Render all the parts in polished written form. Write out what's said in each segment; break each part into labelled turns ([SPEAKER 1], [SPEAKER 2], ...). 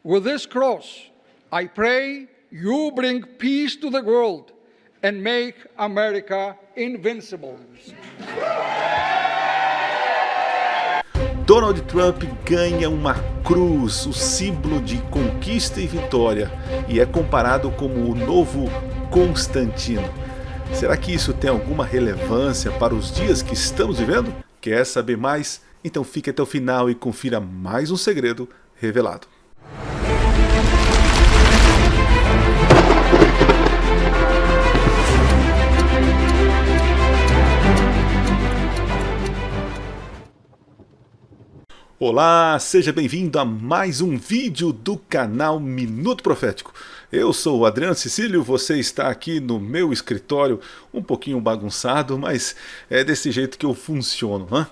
[SPEAKER 1] With this cross, I pray you bring peace to the world and make America invincible.
[SPEAKER 2] Donald Trump ganha uma cruz, o símbolo de conquista e vitória, e é comparado como o novo Constantino. Será que isso tem alguma relevância para os dias que estamos vivendo? Quer saber mais? Então fique até o final e confira mais um segredo revelado. Olá, seja bem-vindo a mais um vídeo do canal Minuto Profético. Eu sou o Adriano Cecílio, você está aqui no meu escritório, um pouquinho bagunçado, mas é desse jeito que eu funciono, né?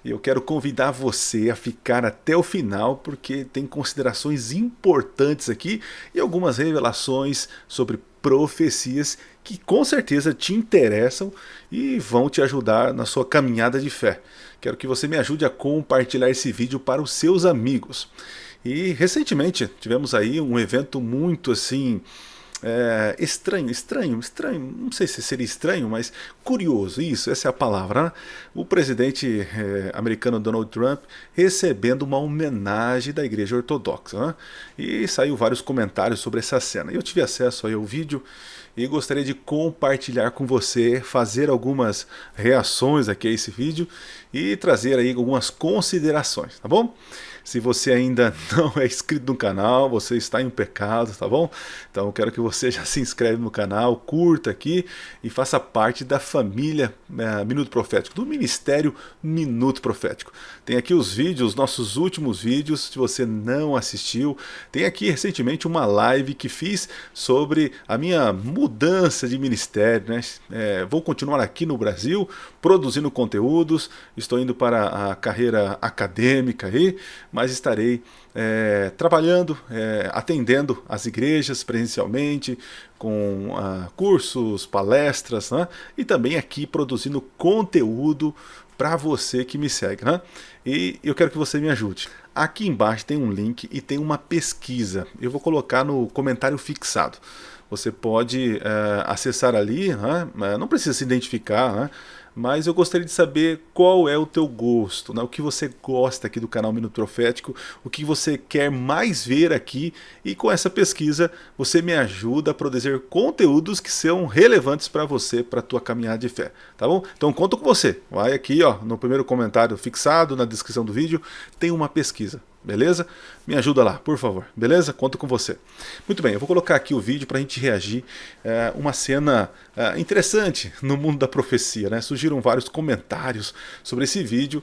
[SPEAKER 2] E eu quero convidar você a ficar até o final, porque tem considerações importantes aqui e algumas revelações sobre profecias que com certeza te interessam e vão te ajudar na sua caminhada de fé. Quero que você me ajude a compartilhar esse vídeo para os seus amigos. E recentemente tivemos aí um evento muito assim estranho, não sei se seria estranho, mas curioso, essa é a palavra, né? O presidente americano Donald Trump recebendo uma homenagem da Igreja Ortodoxa, né? E saiu vários comentários sobre essa cena. Eu tive acesso aí ao vídeo e gostaria de compartilhar com você, fazer algumas reações aqui a esse vídeo e trazer aí algumas considerações, tá bom? Se você ainda não é inscrito no canal, você está em pecado, tá bom? Então eu quero que você já se inscreve no canal, curta aqui e faça parte da família Minuto Profético, do Ministério Minuto Profético. Tem aqui os vídeos, nossos últimos vídeos, se você não assistiu. Tem aqui recentemente uma live que fiz sobre a minha mudança de ministério, né? Vou continuar aqui no Brasil, produzindo conteúdos, estou indo para a carreira acadêmica aí, mas estarei trabalhando, atendendo as igrejas presencialmente, com cursos, palestras, né? E também aqui produzindo conteúdo para você que me segue, né? E eu quero que você me ajude. Aqui embaixo tem um link e tem uma pesquisa. Eu vou colocar no comentário fixado. Você pode acessar ali, né? Não precisa se identificar, né? Mas eu gostaria de saber qual é o teu gosto, né? O que você gosta aqui do canal Minuto Profético, o que você quer mais ver aqui, e com essa pesquisa você me ajuda a produzir conteúdos que são relevantes para você, para a tua caminhada de fé, tá bom? Então conto com você, vai aqui ó, no primeiro comentário fixado, na descrição do vídeo, tem uma pesquisa. Beleza? Me ajuda lá, por favor. Beleza? Conto com você. Muito bem, eu vou colocar aqui o vídeo para a gente reagir. Uma cena interessante no mundo da profecia, né? Surgiram vários comentários sobre esse vídeo.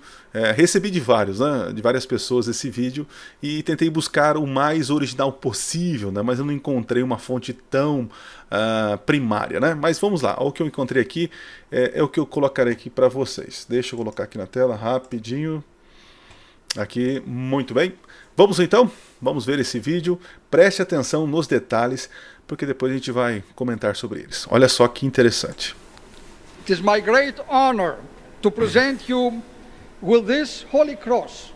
[SPEAKER 2] Recebi de várias pessoas esse vídeo e tentei buscar o mais original possível, né? Mas eu não encontrei uma fonte tão primária, né? Mas vamos lá, o que eu encontrei aqui é o que eu colocarei aqui para vocês. Deixa eu colocar aqui na tela rapidinho. Aqui, muito bem. Vamos então, vamos ver esse vídeo. Preste atenção nos detalhes, porque depois a gente vai comentar sobre eles. Olha só que interessante.
[SPEAKER 1] It is my great honor to present you with this holy cross.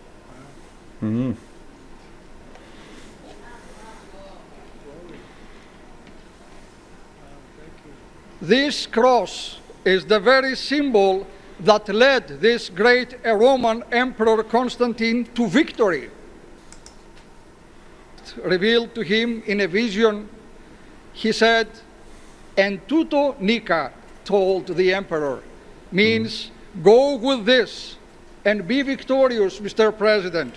[SPEAKER 1] This cross is the very symbol that led this great Roman Emperor Constantine to victory. Revealed to him in a vision, he said, "En tuto nica," told the emperor, means go with this and be victorious, Mr. President.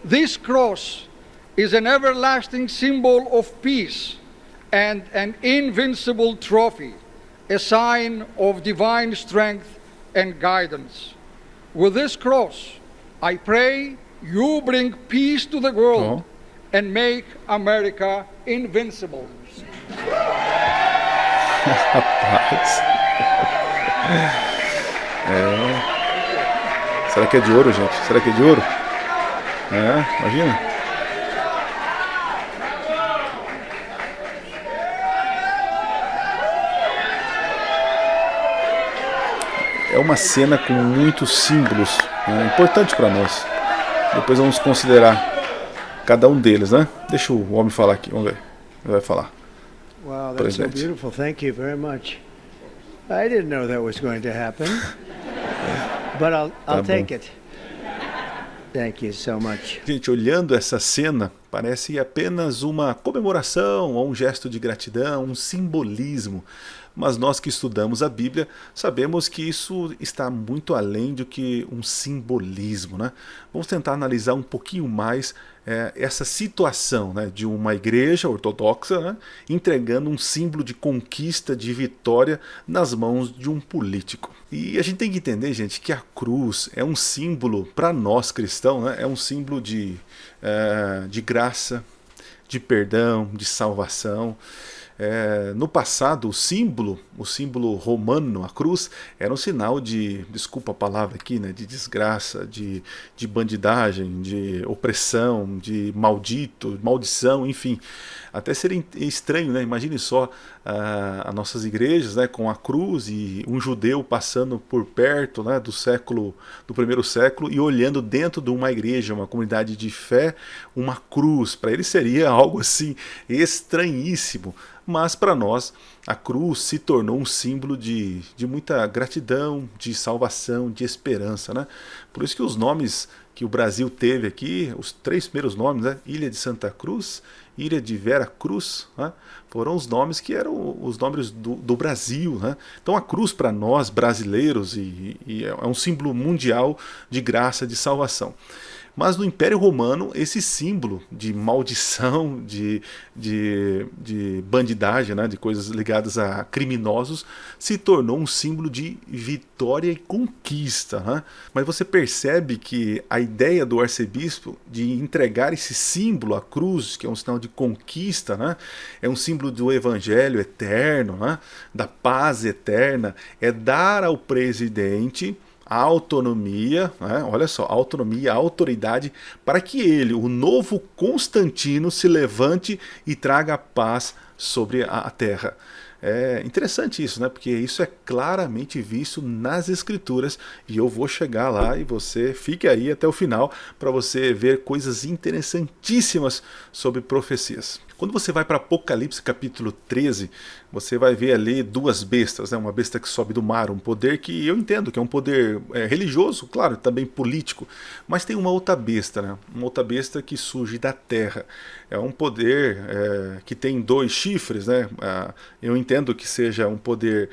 [SPEAKER 1] This cross is an everlasting symbol of peace and an invincible trophy, a sign of divine strength and guidance. With this cross, I pray you bring peace to the world and make America invincible.
[SPEAKER 2] Rapaz. Será que é de ouro, gente? Será que é de ouro? Imagina. É uma cena com muitos símbolos, importante para nós. Depois vamos considerar cada um deles, né? Deixa o homem falar aqui, vamos ver. Ele vai falar.
[SPEAKER 3] Wow, that's so
[SPEAKER 2] Presidente.
[SPEAKER 3] beautiful. Thank you very much. I didn't know that was going to happen, but I'll
[SPEAKER 2] Tá
[SPEAKER 3] take
[SPEAKER 2] bom.
[SPEAKER 3] it. Thank you so much.
[SPEAKER 2] Gente, olhando essa cena, parece apenas uma comemoração ou um gesto de gratidão, um simbolismo. Mas nós que estudamos a Bíblia sabemos que isso está muito além do que um simbolismo, né? Vamos tentar analisar um pouquinho mais essa situação, né, de uma igreja ortodoxa, né, entregando um símbolo de conquista, de vitória nas mãos de um político. E a gente tem que entender, gente, que a cruz é um símbolo, para nós cristãos, né, é um símbolo de graça, de perdão, de salvação. No passado, o símbolo romano, a cruz, era um sinal de, desculpa a palavra aqui, né, de desgraça, de bandidagem, de opressão, de maldito, maldição, enfim. Até seria estranho, né? Imagine só as nossas igrejas, né, com a cruz e um judeu passando por perto, né, do primeiro século e olhando dentro de uma igreja, uma comunidade de fé, uma cruz. Para ele seria algo assim estranhíssimo. Mas para nós, a cruz se tornou um símbolo de muita gratidão, de salvação, de esperança, né? Por isso que os nomes que o Brasil teve aqui, os 3 primeiros nomes, né? Ilha de Santa Cruz, Ilha de Vera Cruz, né? Foram os nomes que eram os nomes do Brasil, né? Então a cruz para nós brasileiros é um símbolo mundial de graça, de salvação. Mas no Império Romano, esse símbolo de maldição, de bandidagem, né, de coisas ligadas a criminosos, se tornou um símbolo de vitória e conquista. Né? Mas você percebe que a ideia do arcebispo de entregar esse símbolo à cruz, que é um sinal de conquista, né, é um símbolo do evangelho eterno, né, da paz eterna, é dar ao presidente a autonomia, né? Olha só, a autonomia, a autoridade, para que ele, o novo Constantino, se levante e traga paz sobre a terra. É interessante isso, né? Porque isso é claramente visto nas Escrituras e eu vou chegar lá e você fique aí até o final para você ver coisas interessantíssimas sobre profecias. Quando você vai para Apocalipse capítulo 13, você vai ver ali 2 bestas, né? Uma besta que sobe do mar, um poder que eu entendo que é um poder religioso, claro, também político, mas tem uma outra besta, né? Uma outra besta que surge da terra. É um poder que tem 2 chifres, né? Eu entendo que seja um poder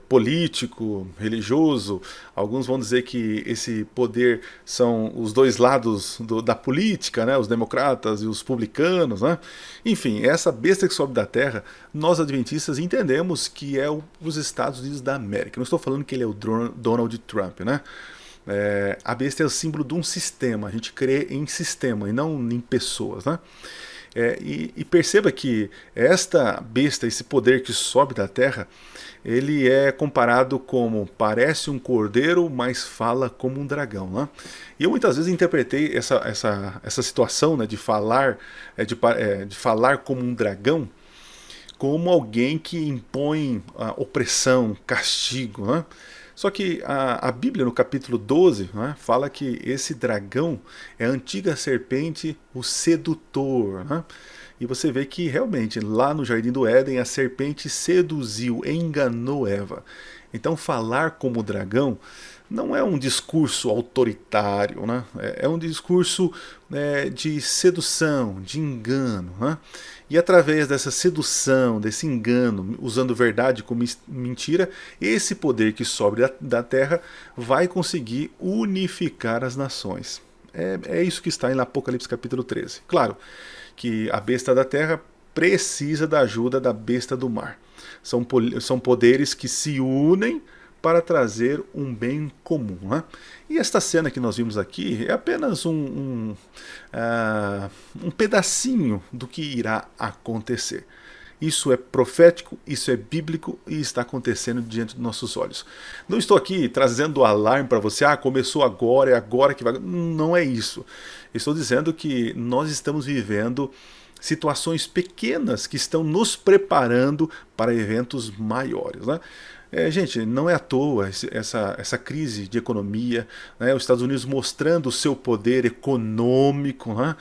[SPEAKER 2] político, religioso. Alguns vão dizer que esse poder são os 2 lados da política, né? Os democratas e os publicanos, né? Enfim, essa besta que sobe da terra, nós adventistas entendemos que é os Estados Unidos da América. Não estou falando que ele é o Donald Trump, né? A besta é o símbolo de um sistema. A gente crê em sistema e não em pessoas, né? E perceba que esta besta, esse poder que sobe da terra, ele é comparado como parece um cordeiro, mas fala como um dragão, né? E eu muitas vezes interpretei essa situação, né, de falar como um dragão, como alguém que impõe opressão, castigo, né? Só que a Bíblia, no capítulo 12, né, fala que esse dragão é a antiga serpente, o sedutor. Né? E você vê que realmente lá no Jardim do Éden a serpente seduziu, enganou Eva. Então falar como dragão não é um discurso autoritário, né? É um discurso de sedução, de engano. Né? E através dessa sedução, desse engano, usando verdade como mentira, esse poder que sobe da terra vai conseguir unificar as nações. É isso que está em Apocalipse capítulo 13. Claro que a besta da terra precisa da ajuda da besta do mar. São poderes que se unem para trazer um bem comum. Né? E esta cena que nós vimos aqui é apenas um pedacinho do que irá acontecer. Isso é profético, isso é bíblico e está acontecendo diante dos nossos olhos. Não estou aqui trazendo alarme para você, começou agora, é agora que vai... Não é isso. Estou dizendo que nós estamos vivendo situações pequenas que estão nos preparando para eventos maiores. Né? Gente, não é à toa essa crise de economia, né? Os Estados Unidos mostrando o seu poder econômico, né?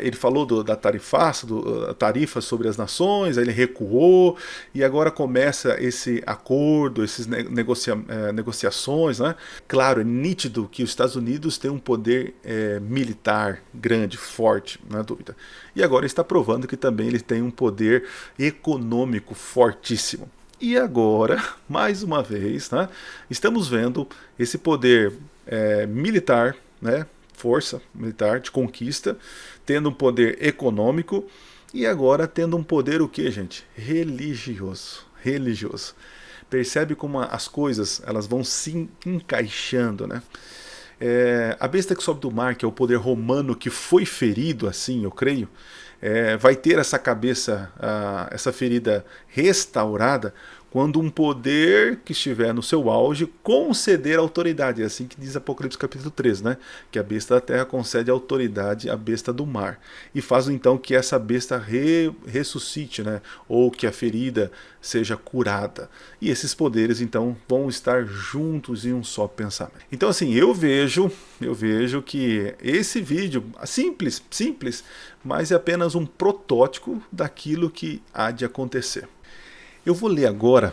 [SPEAKER 2] Ele falou da tarifa sobre as nações, aí ele recuou e agora começa esse acordo, essas negociações, né? Claro, é nítido que os Estados Unidos têm um poder militar grande, forte, não há dúvida. E agora está provando que também ele tem um poder econômico fortíssimo. E agora, mais uma vez, né, estamos vendo esse poder militar, né, força militar de conquista, tendo um poder econômico e agora tendo um poder o que, gente? Religioso. Religioso. Percebe como as coisas elas vão se encaixando, né? A besta que sobe do mar, que é o poder romano que foi ferido, assim, eu creio, vai ter essa cabeça, essa ferida restaurada quando um poder que estiver no seu auge conceder autoridade. É assim que diz Apocalipse capítulo 13, né? Que a besta da terra concede autoridade à besta do mar. E faz então que essa besta ressuscite, né? Ou que a ferida seja curada. E esses poderes então vão estar juntos em um só pensamento. Então assim, eu vejo que esse vídeo, simples, mas é apenas um protótipo daquilo que há de acontecer. Eu vou ler agora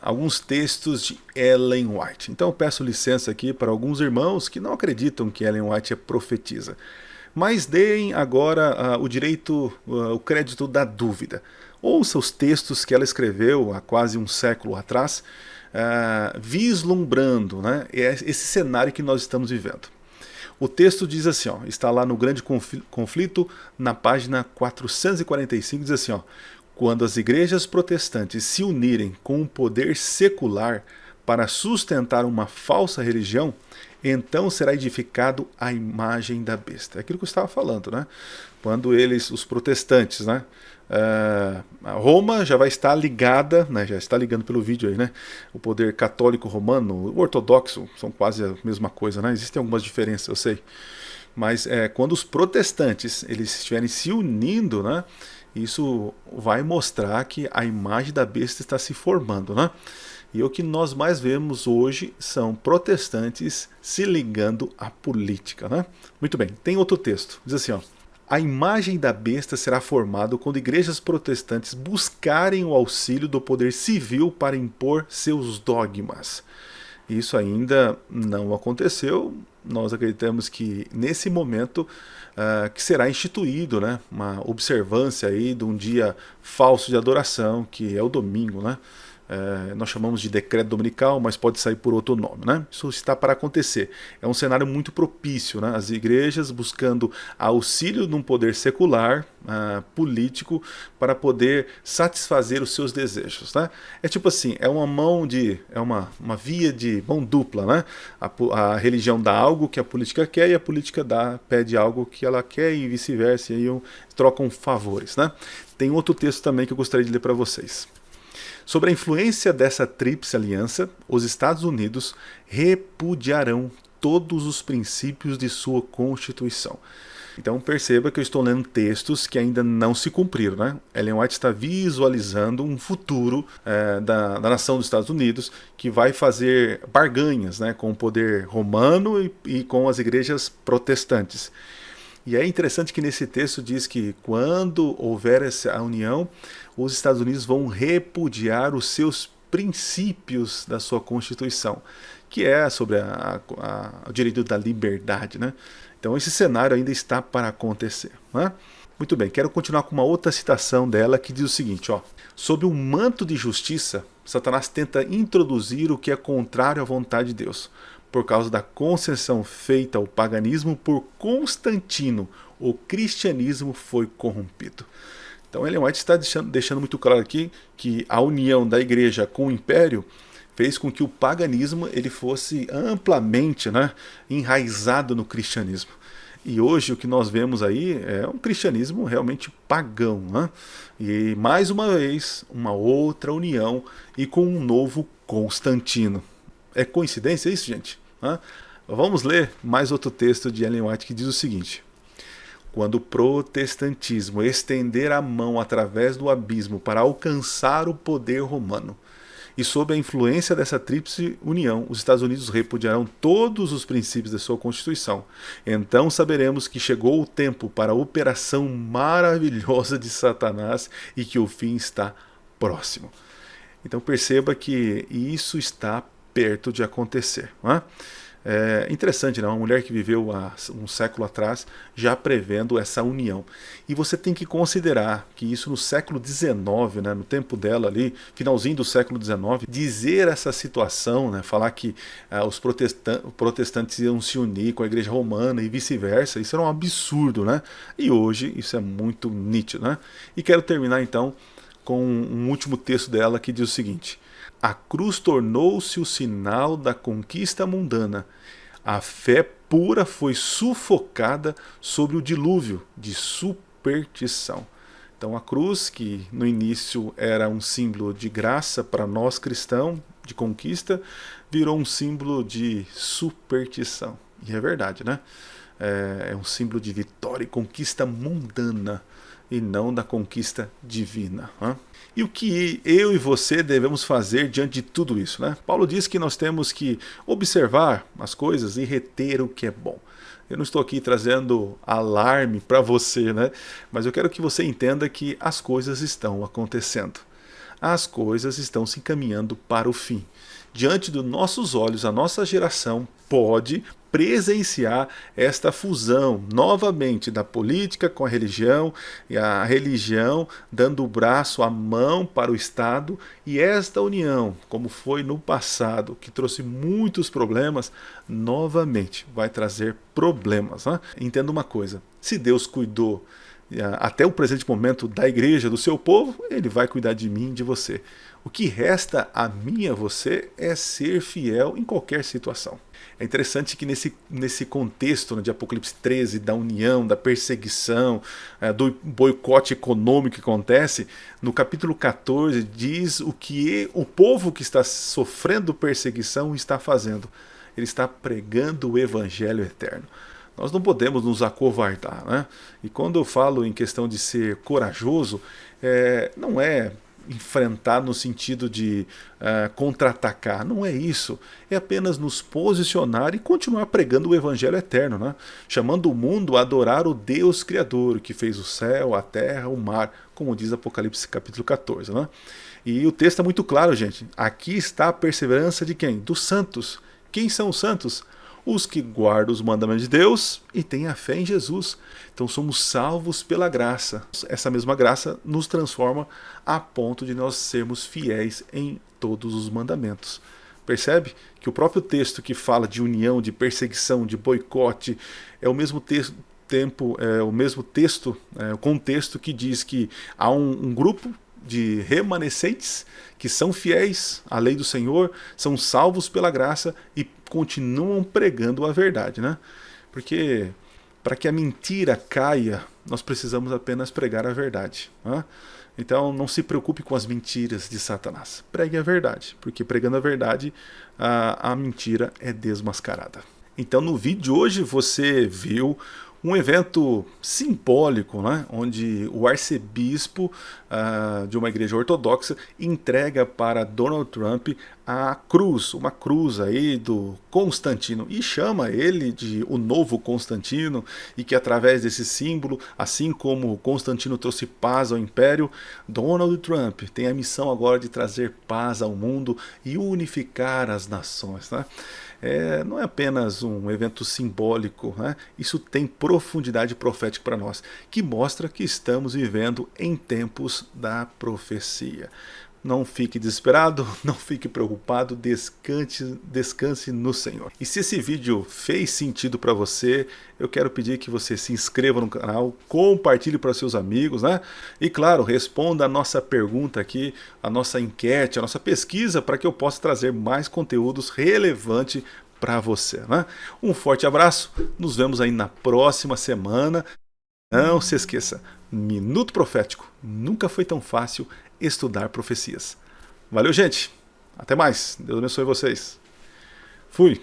[SPEAKER 2] alguns textos de Ellen White. Então eu peço licença aqui para alguns irmãos que não acreditam que Ellen White é profetisa. Mas deem agora o crédito da dúvida. Ouça os textos que ela escreveu há quase um século atrás, vislumbrando, né, esse cenário que nós estamos vivendo. O texto diz assim, ó, está lá no Grande Conflito, na página 445, diz assim, ó: quando as igrejas protestantes se unirem com o poder secular para sustentar uma falsa religião, então será edificado a imagem da besta. É aquilo que eu estava falando, né? Quando os protestantes, né? Roma já vai estar ligada, né? Já está ligando pelo vídeo aí, né? O poder católico romano, o ortodoxo, são quase a mesma coisa, né? Existem algumas diferenças, eu sei. Mas quando os protestantes eles estiverem se unindo, né? Isso vai mostrar que a imagem da besta está se formando, né? E o que nós mais vemos hoje são protestantes se ligando à política, né? Muito bem, tem outro texto, diz assim, ó: a imagem da besta será formada quando igrejas protestantes buscarem o auxílio do poder civil para impor seus dogmas. Isso ainda não aconteceu. Nós acreditamos que nesse momento que será instituído, né, uma observância aí de um dia falso de adoração, que é o domingo, né? Nós chamamos de decreto dominical, mas pode sair por outro nome, né? Isso está para acontecer. É um cenário muito propício, né? As igrejas buscando auxílio de um poder secular, político, para poder satisfazer os seus desejos, né? É tipo assim, é uma via de mão dupla, né? A religião dá algo que a política quer e a política pede algo que ela quer e vice-versa, e aí trocam favores, né? Tem outro texto também que eu gostaria de ler para vocês. Sobre a influência dessa tríplice aliança, os Estados Unidos repudiarão todos os princípios de sua Constituição. Então perceba que eu estou lendo textos que ainda não se cumpriram, né? Ellen White está visualizando um futuro da nação dos Estados Unidos que vai fazer barganhas, né, com o poder romano e com as igrejas protestantes. E é interessante que nesse texto diz que quando houver essa união, os Estados Unidos vão repudiar os seus princípios da sua Constituição, que é sobre o direito da liberdade, né? Então esse cenário ainda está para acontecer, né? Muito bem, quero continuar com uma outra citação dela que diz o seguinte, ó: sob um manto de justiça, Satanás tenta introduzir o que é contrário à vontade de Deus. Por causa da concessão feita ao paganismo por Constantino, o cristianismo foi corrompido. Então Ellen White está deixando muito claro aqui que a união da igreja com o império fez com que o paganismo ele fosse amplamente, né, enraizado no cristianismo. E hoje o que nós vemos aí é um cristianismo realmente pagão, né? E mais uma vez, uma outra união e com um novo Constantino. É coincidência isso, gente? Vamos ler mais outro texto de Ellen White que diz o seguinte: quando o protestantismo estender a mão através do abismo para alcançar o poder romano, E sob a influência dessa tríplice união, os Estados Unidos repudiarão todos os princípios da sua Constituição. Então saberemos que chegou o tempo para a operação maravilhosa de Satanás e que o fim está próximo. Então perceba que isso está perto de acontecer. Não é? É interessante, né? Uma mulher que viveu há um século atrás já prevendo essa união. E você tem que considerar que isso no século XIX, né? No tempo dela ali, finalzinho do século XIX, dizer essa situação, né? Falar que os protestantes iam se unir com a igreja romana e vice-versa, isso era um absurdo, né? E hoje isso é muito nítido, né? E quero terminar então com um último texto dela que diz o seguinte: a cruz tornou-se o sinal da conquista mundana. A fé pura foi sufocada sobre o dilúvio de superstição. Então a cruz, que no início era um símbolo de graça para nós cristãos, de conquista, virou um símbolo de superstição. E é verdade, né? É um símbolo de vitória e conquista mundana, e não da conquista divina. Né? E o que eu e você devemos fazer diante de tudo isso? Né? Paulo diz que nós temos que observar as coisas e reter o que é bom. Eu não estou aqui trazendo alarme para você, né? Mas eu quero que você entenda que as coisas estão acontecendo. As coisas estão se encaminhando para o fim. Diante dos nossos olhos, a nossa geração pode presenciar esta fusão novamente da política com a religião, e a religião dando o braço, a mão para o Estado, e esta união, como foi no passado, que trouxe muitos problemas, novamente vai trazer problemas. Né? Entenda uma coisa, se Deus cuidou até o presente momento da igreja, do seu povo, ele vai cuidar de mim e de você. O que resta a mim e a você é ser fiel em qualquer situação. É interessante que nesse contexto, né, de Apocalipse 13, da união, da perseguição, do boicote econômico que acontece, no capítulo 14 diz o que o povo que está sofrendo perseguição está fazendo. Ele está pregando o evangelho eterno. Nós não podemos nos acovardar. Né? E quando eu falo em questão de ser corajoso, não é enfrentar no sentido de contra-atacar, não é isso, é apenas nos posicionar e continuar pregando o evangelho eterno, né? Chamando o mundo a adorar o Deus Criador, que fez o céu, a terra, o mar, como diz Apocalipse capítulo 14. Né? E o texto é muito claro, gente, aqui está a perseverança de quem? Dos santos. Quem são os santos? Os que guardam os mandamentos de Deus e têm a fé em Jesus. Então somos salvos pela graça. Essa mesma graça nos transforma a ponto de nós sermos fiéis em todos os mandamentos. Percebe que o próprio texto que fala de união, de perseguição, de boicote, é o mesmo texto, o contexto que diz que há um grupo de remanescentes que são fiéis à lei do Senhor, são salvos pela graça e continuam pregando a verdade, né? Porque para que a mentira caia, nós precisamos apenas pregar a verdade. Né? Então não se preocupe com as mentiras de Satanás. Pregue a verdade, porque pregando a verdade, a mentira é desmascarada. Então no vídeo de hoje você viu um evento simbólico, né, onde o arcebispo de uma igreja ortodoxa entrega para Donald Trump a cruz, uma cruz aí do Constantino, e chama ele de o novo Constantino, e que através desse símbolo, assim como Constantino trouxe paz ao império, Donald Trump tem a missão agora de trazer paz ao mundo e unificar as nações. Né? Não é apenas um evento simbólico, né? Isso tem profundidade profética para nós, que mostra que estamos vivendo em tempos da profecia. Não fique desesperado, não fique preocupado, descanse no Senhor. E se esse vídeo fez sentido para você, eu quero pedir que você se inscreva no canal, compartilhe para seus amigos, né? E claro, responda a nossa pergunta aqui, a nossa enquete, a nossa pesquisa, para que eu possa trazer mais conteúdos relevantes para você, né? Um forte abraço, nos vemos aí na próxima semana. Não se esqueça, Minuto Profético, nunca foi tão fácil estudar profecias. Valeu, gente. Até mais. Deus abençoe vocês. Fui.